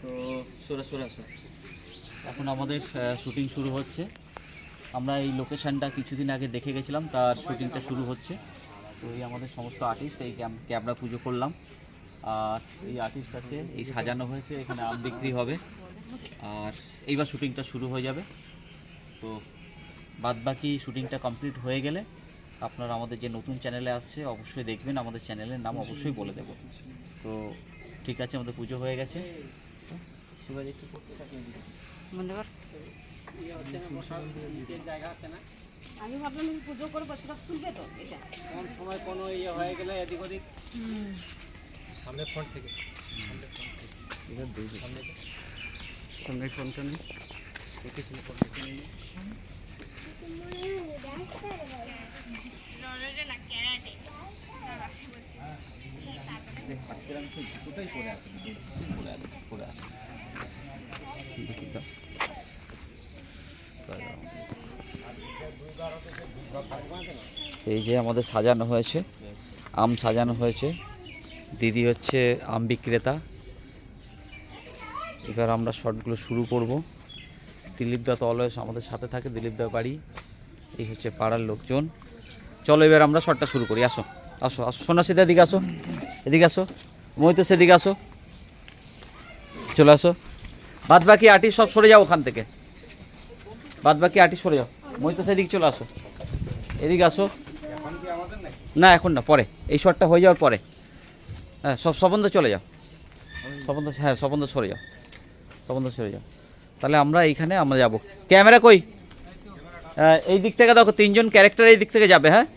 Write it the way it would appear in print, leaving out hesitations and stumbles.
তো সরে আসো। এখন আমাদের শুটিং শুরু হচ্ছে। আমরা এই লোকেশানটা কিছুদিন আগে দেখে গেছিলাম, তার শুটিংটা শুরু হচ্ছে। তো এই আমাদের সমস্ত আর্টিস্ট, এই ক্যামেরা পুজো করলাম। আর এই আর্টিস্ট আছে, এই সাজানো হয়েছে, এখানে আম বিক্রি হবে। আর এইবার শুটিংটা শুরু হয়ে যাবে। তো বাদ বাকি শুটিংটা কমপ্লিট হয়ে গেলে আপনারা আমাদের যে নতুন চ্যানেলে আসছে অবশ্যই দেখবেন, আমাদের চ্যানেলের নাম অবশ্যই বলে দেব। তো ঠিক আছে, আমাদের পুজো হয়ে গেছে। আমি ভাবলাম পুজো করে বসে তুলবে তো, এটা কোন সময় কোনো ইয়ে হয়ে গেলে এদিক ওদিক। সামনে ফ্রন্ট থেকে সামনে ফ্রন্টটা নেই এই যে আমাদের সাজানো হয়েছে, আম সাজানো হয়েছে। দিদি হচ্ছে আম বিক্রেতা। এবার আমরা শর্টগুলো শুরু করব। দিলীপদা তো অলওয়েজ আমাদের সাথে থাকে, দিলীপদার বাড়ি। এই হচ্ছে পাড়ার লোকজন। চলো এবার আমরা শর্টটা শুরু করি। আসো আসো আসো, সন্ন্যাসীদের এদিকে আসো, এদিকে আসো, মহিত সেদিকে আসো, চলে আসো। বাদ বাকি আর্টিস্ট সব সরে যাও ওখান থেকে, বাদ বাকি আর্টিস্ট সরে যাও। মহিত সেদিকে চলে আসো, এদিকে আসো। না এখন না, পরে, এই শটটা হয়ে যাওয়ার পরে। হ্যাঁ সবন্ধ চলে যাও, সবন্ধ, হ্যাঁ সবন্ধ সরে যাও, সবন্ধ সরে যাও। তাহলে আমরা এইখানে আমরা যাব। ক্যামেরা কই? এই দিক থেকে দেখো, তিনজন ক্যারেক্টার এই দিক থেকে যাবে। হ্যাঁ